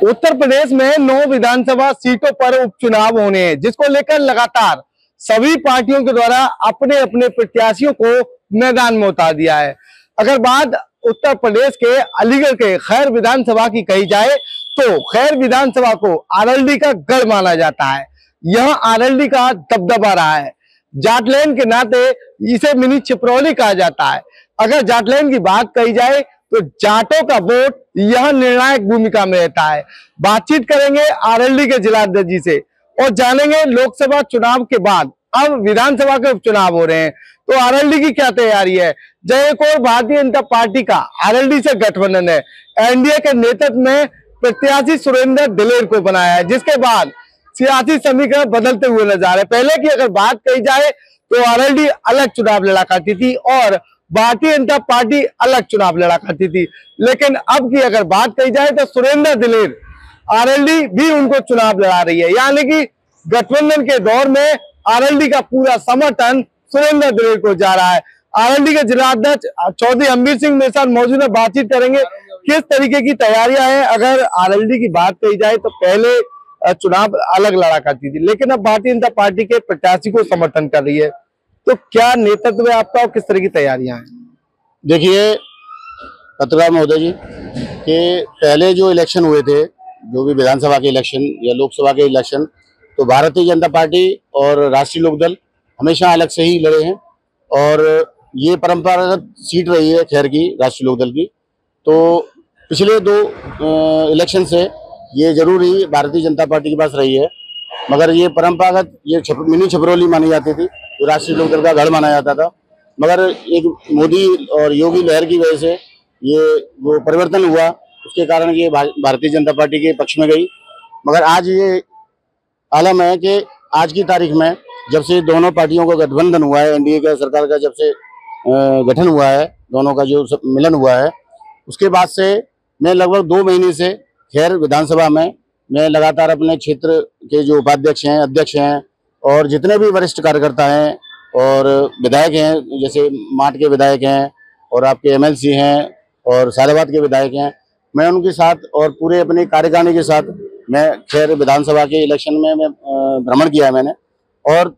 उत्तर प्रदेश में 9 विधानसभा सीटों पर उपचुनाव होने हैं, जिसको लेकर लगातार सभी पार्टियों के द्वारा अपने अपने प्रत्याशियों को मैदान में उतार दिया है। अगर बात उत्तर प्रदेश के अलीगढ़ के खैर विधानसभा की कही जाए तो खैर विधानसभा को आरएलडी का गढ़ माना जाता है। यह आरएलडी का दबदबा रहा है। जाटलैंड के नाते इसे मिनी छिपरौली कहा जाता है। अगर जाटलैंड की बात कही जाए तो जाटों का वोट यह निर्णायक भूमिका में रहता है। बातचीत करेंगे आरएलडी के जिलाध्यक्ष जी से और जानेंगे लोकसभा चुनाव के बाद अब विधानसभा के उपचुनाव हो रहे हैं तो आरएलडी की क्या तैयारी है। जय एक और भारतीय जनता पार्टी का आरएलडी से गठबंधन है। एनडीए के नेतृत्व में प्रत्याशी सुरेंद्र दिलेर को बनाया है, जिसके बाद सियासी समीकरण बदलते हुए नजर आ रहे हैं। पहले की अगर बात कही जाए तो आरएलडी अलग चुनाव लड़ा करती थी और भारतीय जनता पार्टी अलग चुनाव लड़ा करती थी, लेकिन अब की अगर बात कही जाए तो सुरेंद्र दिलेर आरएलडी भी उनको चुनाव लड़ा रही है। यानी कि गठबंधन के दौर में आरएलडी का पूरा समर्थन सुरेंद्र दिलेर को जा रहा है। आरएलडी के जिलाध्यक्ष चौधरी अमरीश सिंह मेरे साथ मौजूद है, बातचीत करेंगे किस तरीके की तैयारियां हैं। अगर आरएलडी की बात कही जाए तो पहले चुनाव अलग लड़ा करती थी, लेकिन अब भारतीय जनता पार्टी के प्रत्याशी को समर्थन कर रही है, तो क्या नेतृत्व है आपका और किस तरह की तैयारियां हैं? देखिए पत्रकार महोदय जी कि पहले जो इलेक्शन हुए थे, जो भी विधानसभा के इलेक्शन या लोकसभा के इलेक्शन, तो भारतीय जनता पार्टी और राष्ट्रीय लोकदल हमेशा अलग से ही लड़े हैं और ये परंपरागत सीट रही है खैर की राष्ट्रीय लोकदल की। तो पिछले 2 इलेक्शन से ये जरूर ही भारतीय जनता पार्टी के पास रही है, मगर ये परंपरागत ये मिनी छपरौली मानी जाती थी, जो राष्ट्रीय लोकदल का गढ़ माना जाता था। मगर एक मोदी और योगी लहर की वजह से ये जो परिवर्तन हुआ उसके कारण ये भारतीय जनता पार्टी के पक्ष में गई। मगर आज ये आलम है कि आज की तारीख में जब से दोनों पार्टियों का गठबंधन हुआ है, एनडीए का सरकार का जब से गठन हुआ है, दोनों का जो मिलन हुआ है, उसके बाद से मैं लगभग 2 महीने से खैर विधानसभा में मैं लगातार अपने क्षेत्र के जो उपाध्यक्ष हैं, अध्यक्ष हैं और जितने भी वरिष्ठ कार्यकर्ता हैं और विधायक हैं, जैसे माट के विधायक हैं और आपके एमएलसी हैं और सालाबाद के विधायक हैं, मैं उनके साथ और पूरे अपने कार्यकारिणी के साथ मैं खैर विधानसभा के इलेक्शन में मैं भ्रमण किया है मैंने, और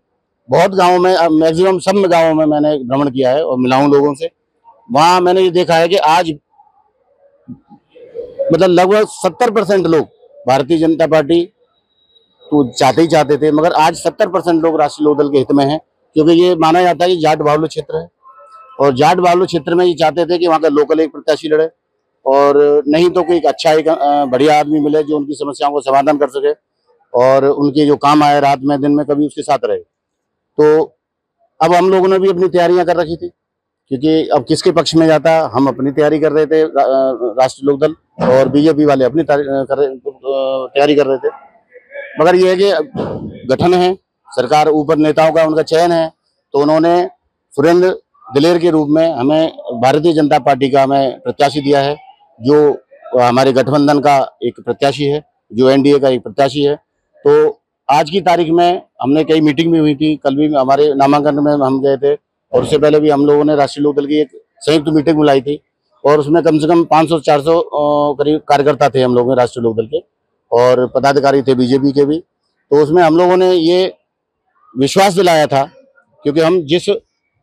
बहुत गाँवों में मैक्सिमम सब गाँवों में मैंने भ्रमण किया है और मिला हूँ लोगों से। वहाँ मैंने ये देखा है कि आज मतलब लगभग 70% लोग भारतीय जनता पार्टी तो चाहते थे, मगर आज 70% लोग राष्ट्रीय लोकदल के हित में हैं, क्योंकि ये माना जाता है कि जाट बाहुल्य क्षेत्र है और जाट बाहुल्य क्षेत्र में ये चाहते थे कि वहाँ का लोकल एक प्रत्याशी लड़े और नहीं तो कोई अच्छा एक बढ़िया आदमी मिले जो उनकी समस्याओं को समाधान कर सके और उनके जो काम आए रात में दिन में कभी उसके साथ रहे। तो अब हम लोगों ने भी अपनी तैयारियां कर रखी थी, क्योंकि अब किसके पक्ष में जाता, हम अपनी तैयारी कर रहे थे राष्ट्रीय लोकदल और बीजेपी वाले अपनी तैयारी कर रहे थे। मगर ये है कि गठन है सरकार, ऊपर नेताओं का उनका चयन है, तो उन्होंने सुरेंद्र दिलेर के रूप में हमें भारतीय जनता पार्टी का हमें प्रत्याशी दिया है, जो हमारे गठबंधन का एक प्रत्याशी है, जो एनडीए का एक प्रत्याशी है। तो आज की तारीख में हमने कई मीटिंग भी हुई थी, कल भी हमारे नामांकन में हम गए थे और उससे पहले भी हम लोगों ने राष्ट्रीय लोकदल की एक संयुक्त मीटिंग बुलाई थी और उसमें कम से कम 500-400 करीब कार्यकर्ता थे हम लोग राष्ट्रीय लोकदल के और पदाधिकारी थे बीजेपी के भी। तो उसमें हम लोगों ने ये विश्वास दिलाया था, क्योंकि हम जिस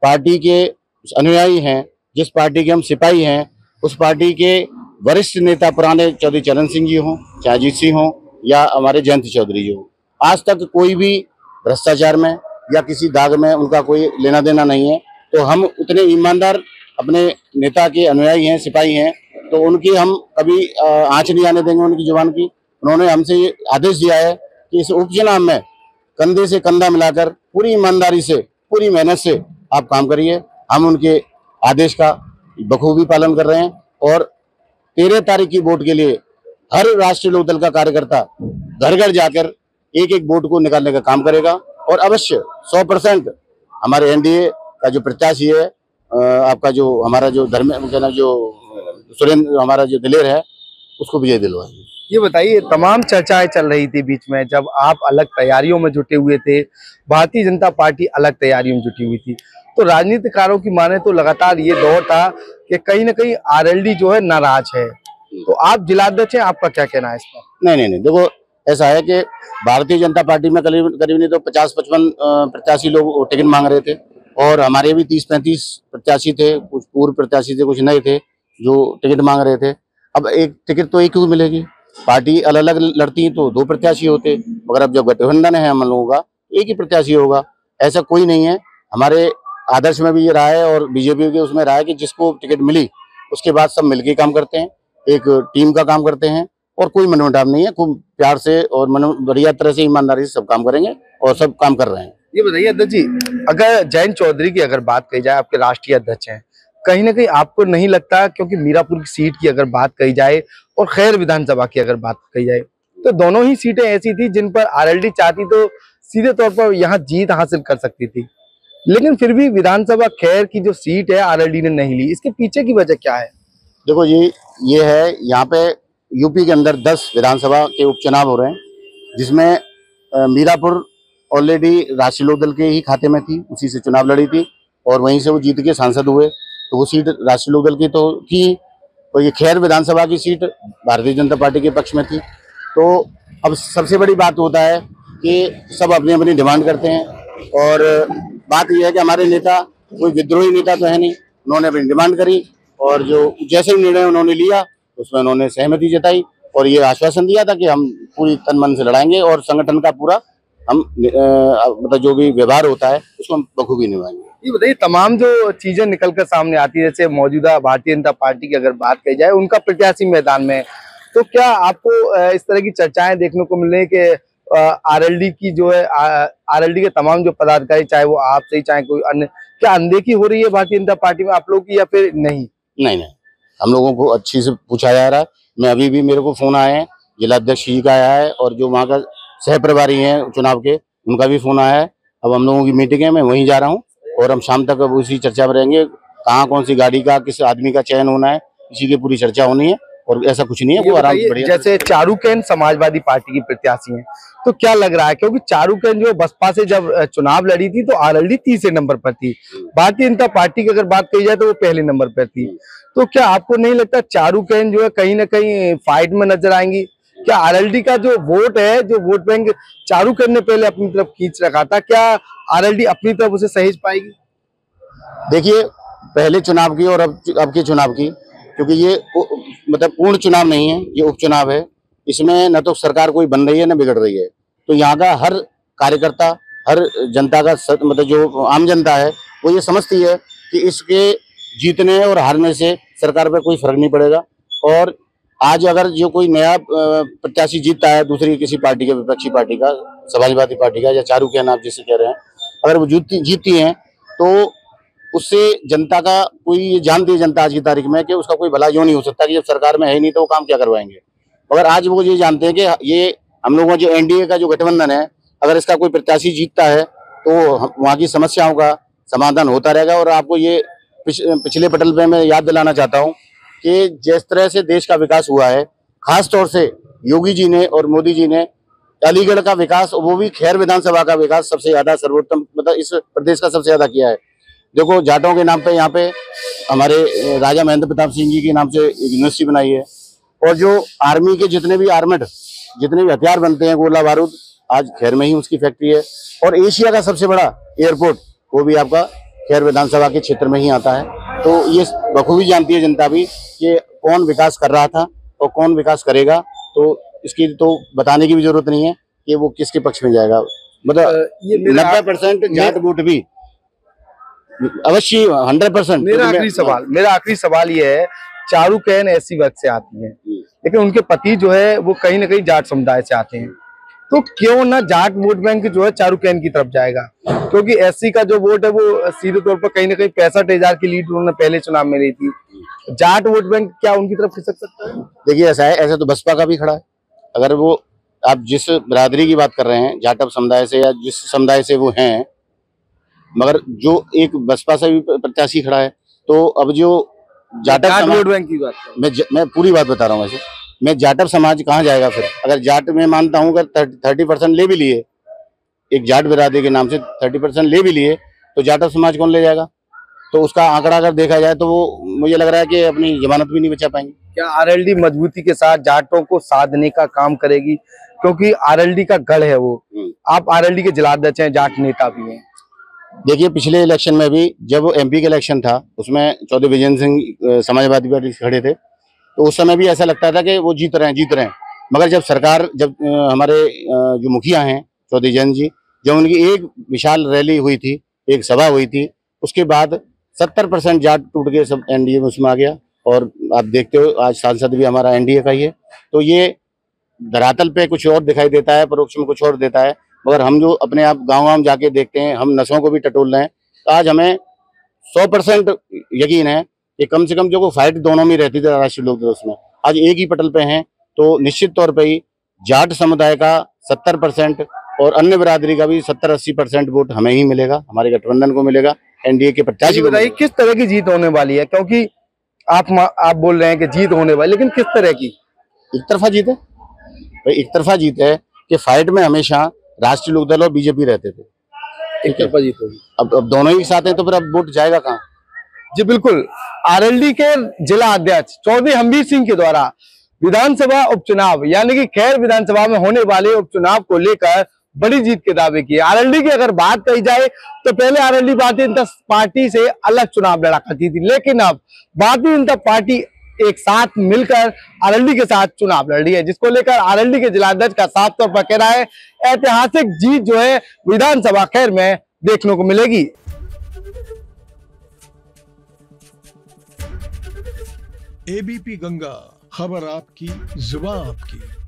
पार्टी के अनुयायी हैं, जिस पार्टी के हम सिपाही हैं, उस पार्टी के वरिष्ठ नेता पुराने चौधरी चरण सिंह जी हों, चाहे अजीत सिंह हों या हमारे जयंत चौधरी जी हों, आज तक कोई भी भ्रष्टाचार में या किसी दाग में उनका कोई लेना देना नहीं है। तो हम उतने ईमानदार अपने नेता के अनुयायी हैं, सिपाही हैं, तो उनकी हम कभी आँच नहीं आने देंगे उनकी जुबान की। उन्होंने हमसे ये आदेश दिया है कि इस उपचुनाव में कंधे से कंधा मिलाकर पूरी ईमानदारी से, पूरी मेहनत से आप काम करिए। हम उनके आदेश का बखूबी पालन कर रहे हैं और 13 तारीख की वोट के लिए हर राष्ट्रीय लोकदल का कार्यकर्ता घर घर जाकर एक एक वोट को निकालने का काम करेगा और अवश्य 100% हमारे एनडीए का जो प्रत्याशी है, आपका जो हमारा जो सुरेंद्र हमारा जो दिलेर है, उसको विजय दिलवाएंगे। ये बताइए, तमाम चर्चाएं चल रही थी बीच में जब आप अलग तैयारियों में जुटे हुए थे, भारतीय जनता पार्टी अलग तैयारियों में जुटी हुई थी, तो राजनीतिकारों की माने तो लगातार ये दौर था कि कहीं ना कहीं आरएलडी जो है नाराज है। तो आप जिलाध्यक्ष हैं, आपका क्या कहना है इस पर? नहीं, देखो ऐसा है कि भारतीय जनता पार्टी में करीब नहीं तो 50-55 प्रत्याशी लोग टिकट मांग रहे थे, और हमारे भी 30-35 प्रत्याशी थे, कुछ पूर्व प्रत्याशी थे, कुछ नए थे जो टिकट मांग रहे थे। अब एक टिकट तो एक ही मिलेगी, पार्टी अलग अलग लड़ती तो 2 प्रत्याशी होते, मगर अब जब गठबंधन है हम लोगों का, एक ही प्रत्याशी होगा, ऐसा कोई नहीं है। हमारे आदर्श में भी ये रहा है और बीजेपी के उसमें रहा है कि जिसको टिकट मिली उसके बाद सब मिलके काम करते हैं, एक टीम का काम करते हैं, और कोई मनमुटाव नहीं है, खूब प्यार से और बढ़िया तरह से ईमानदारी से सब काम करेंगे और सब काम कर रहे हैं। ये बताइए अध्यक्ष जी, अगर जयंत चौधरी की अगर बात कही जाए, आपके राष्ट्रीय अध्यक्ष हैं, कहीं ना कहीं आपको नहीं लगता, क्योंकि मीरापुर की सीट की अगर बात कही जाए और खैर विधानसभा की अगर बात कही जाए, तो दोनों ही सीटें ऐसी थी जिन पर आरएलडी चाहती तो सीधे तौर पर यहाँ जीत हासिल कर सकती थी, लेकिन फिर भी विधानसभा खैर की जो सीट है आरएलडी ने नहीं ली। इसके पीछे की वजह क्या है? देखो ये है, यहाँ पे यूपी के अंदर 10 विधानसभा के उपचुनाव हो रहे हैं, जिसमें मीरापुर ऑलरेडी राष्ट्रीय लोकदल के ही खाते में थी, उसी से चुनाव लड़ी थी और वहीं से वो जीत के सांसद हुए, तो वो सीट राष्ट्रीय लोकदल की तो थी, और ये खैर विधानसभा की सीट भारतीय जनता पार्टी के पक्ष में थी। तो अब सबसे बड़ी बात होता है कि सब अपनी अपनी डिमांड करते हैं, और बात यह है कि हमारे नेता कोई विद्रोही नेता तो है नहीं, उन्होंने अपनी डिमांड करी और जो जैसे निर्णय उन्होंने लिया उसमें उन्होंने सहमति जताई और ये आश्वासन दिया था कि हम पूरी तन मन से लड़ाएंगे और संगठन का पूरा हम मतलब जो भी व्यवहार होता है उसको हम बखूबी निभाएंगे। ये बताइए, तमाम जो चीजें निकल कर सामने आती है, जैसे मौजूदा भारतीय जनता पार्टी की अगर बात कही जाए, उनका प्रत्याशी मैदान में, तो क्या आपको इस तरह की चर्चाएं देखने को मिल रही है कि आरएलडी की जो है आरएलडी के तमाम जो पदाधिकारी, चाहे वो आप से ही चाहे कोई अन्य, क्या अनदेखी हो रही है भारतीय जनता पार्टी में आप लोग की, या फिर नहीं? नहीं, हम लोगों को अच्छी से पूछा जा रहा है। मैं अभी भी मेरे को फोन आए हैं, जिलाध्यक्ष जी का आया है और जो वहाँ का सह प्रभारी हैं चुनाव के, उनका भी फोन आया है। अब हम लोगों की मीटिंग है, मैं वहीं जा रहा हूँ और हम शाम तक अब उसी चर्चा में रहेंगे, कहाँ कौन सी गाड़ी का किस आदमी का चयन होना है, इसी की पूरी चर्चा होनी है, और ऐसा कुछ नहीं है, वो आराम से बढ़िया। जैसे चारुकेन समाजवादी पार्टी की प्रत्याशी हैं, तो क्या लग रहा है, क्योंकि चारुकेन जो बसपा से जब चुनाव लड़ी थी तो आरएलडी तीसरे नंबर पर थी, भारतीय जनता पार्टी की अगर बात कही जाए तो वो पहले नंबर पर थी, तो क्या आपको नहीं लगता चारुकेन जो है कहीं ना कहीं फाइट में नजर आएंगी? क्या आरएलडी का जो वोट है, जो वोट बैंक चारुकेन ने पहले अपनी तरफ खींच रखा था, क्या आरएलडी अपनी तरफ उसे सहेज पाएगी? देखिए, पहले चुनाव की और अब के चुनाव की, क्योंकि ये मतलब पूर्ण चुनाव नहीं है, ये उपचुनाव है, इसमें न तो सरकार कोई बन रही है न बिगड़ रही है, तो यहाँ का हर कार्यकर्ता, हर जनता का मतलब जो आम जनता है वो ये समझती है कि इसके जीतने और हारने से सरकार पर कोई फर्क नहीं पड़ेगा। और आज अगर जो कोई नया प्रत्याशी जीतता है दूसरी किसी पार्टी का, विपक्षी पार्टी का, समाजवादी पार्टी का, या चारुकेन आप जिसे कह रहे हैं, अगर वो जीतती हैं तो उससे जनता का कोई, ये जानती है जनता आज की तारीख में कि उसका कोई भला यूं नहीं हो सकता कि जब सरकार में है ही नहीं तो वो काम क्या करवाएंगे। मगर आज वो ये जानते हैं कि ये हम लोगों जो एनडीए का जो गठबंधन है, अगर इसका कोई प्रत्याशी जीतता है तो वहाँ की समस्याओं का समाधान होता रहेगा। और आपको ये पिछले पटल पे मैं याद दिलाना चाहता हूँ कि जिस तरह से देश का विकास हुआ है, खास तौर से योगी जी ने और मोदी जी ने अलीगढ़ का विकास, वो भी खैर विधानसभा का विकास सबसे ज्यादा सर्वोत्तम, मतलब इस प्रदेश का सबसे ज्यादा किया है। देखो, जाटों के नाम पे यहाँ पे हमारे राजा महेंद्र प्रताप सिंह जी के नाम से एक यूनिवर्सिटी बनाई है, और जो आर्मी के जितने भी आर्मेड, जितने भी हथियार बनते हैं, गोला बारूद, आज खैर में ही उसकी फैक्ट्री है। और एशिया का सबसे बड़ा एयरपोर्ट वो भी आपका खैर विधानसभा के क्षेत्र में ही आता है। तो ये बखूबी जानती है जनता भी कि कौन विकास कर रहा था और कौन विकास करेगा, तो इसकी तो बताने की भी जरूरत नहीं है कि वो किसके पक्ष में जाएगा। मतलब 90% जाट वोट भी अवश्य 100%। मेरा आखिरी सवाल ये है, चारुकेन एससी वर्ग से आती है, लेकिन उनके पति जो है वो कहीं ना कहीं जाट समुदाय से आते हैं, तो क्यों ना जाट वोट बैंक जो है चारुकेन की तरफ जाएगा? क्योंकि एससी का जो वोट है वो सीधे तौर पर कहीं ना कहीं 65,000 की लीड उन्होंने पहले चुनाव में ली थी, जाट वोट बैंक क्या उनकी तरफ खिसक सकता है? देखिए, ऐसा है, ऐसा तो बसपा का भी खड़ा है। अगर वो आप जिस बिरादरी की बात कर रहे हैं, जाटव समुदाय से या जिस समुदाय से वो हैं, मगर जो एक बसपा से भी प्रत्याशी खड़ा है, तो अब जो जाटव वोट बैंक की बात, मैं पूरी बात बता रहा हूँ। वैसे मैं जाटव समाज कहाँ जाएगा फिर? अगर जाट में मानता हूँ अगर 30% ले भी लिए, एक जाट बिरादरी के नाम से 30% ले भी लिए, तो जाटव समाज कौन ले जाएगा? तो उसका आंकड़ा अगर देखा जाए तो वो मुझे लग रहा है कि अपनी जमानत भी नहीं बचा पाएंगे। क्या आरएलडी मजबूती के साथ जाटों को साधने का काम करेगी, क्योंकि आरएलडी का गढ़ है वो। आप आरएलडी के जिलाध्यक्ष हैं, जाट नेता भी हैं। देखिए, पिछले इलेक्शन में भी जब एमपी का इलेक्शन था, उसमें चौधरी विजय सिंह समाजवादी पार्टी से खड़े थे, तो उस समय भी ऐसा लगता था कि वो जीत रहे हैं। मगर जब सरकार, जब हमारे जो मुखिया हैं चौधरी जैन जी, जब उनकी एक विशाल रैली हुई थी, एक सभा हुई थी, उसके बाद 70% जाट टूट के सब एनडीए में उसमें आ गया। और आप देखते हो आज सांसद भी हमारा एनडीए का ही है। तो ये धरातल पे कुछ और दिखाई देता है, परोक्ष में कुछ और देता है, मगर हम जो अपने आप गाँव जाके देखते हैं, हम नसों को भी टटोल रहे हैं। तो आज हमें 100% यकीन है कि कम से कम जो फाइट दोनों में रहती थी राष्ट्रीय लोकदल, उसमें आज एक ही पटल पे हैं। तो निश्चित तौर पे ही जाट समुदाय का 70% और अन्य बिरादरी का भी 70-80% वोट हमें ही मिलेगा, हमारे गठबंधन को मिलेगा, एनडीए के प्रत्याशी को मिलेगा। किस तरह की जीत होने वाली है, क्योंकि आप बोल रहे हैं कि जीत होने वाली, लेकिन किस तरह की? एक तरफा जीत है भाई, एक तरफा जीत है कि फाइट में हमेशा राष्ट्रीय लोकदल और बीजेपी रहते थे। एक तरफा जीत होगी। अब दोनों ही साथ हैं, तो फिर अब वोट जाएगा कहाँ? जी बिल्कुल। आरएलडी के जिला अध्यक्ष चौधरी हमीर सिंह के द्वारा विधानसभा उपचुनाव यानी कि खैर विधानसभा में होने वाले उपचुनाव को लेकर बड़ी जीत के दावे किए। आरएलडी की अगर बात कही जाए तो पहले आरएलडी भारतीय जनता पार्टी से अलग चुनाव लड़ा करती थी, लेकिन अब भारतीय जनता पार्टी एक साथ मिलकर आरएलडी के साथ चुनाव लड़ रही है, जिसको लेकर आरएलडी के जिलाध्यक्ष का साफ तौर पर कहना है ऐतिहासिक जीत जो है विधानसभा खैर में देखने को मिलेगी। एबीपी गंगा, खबर आपकी, जुबान आपकी।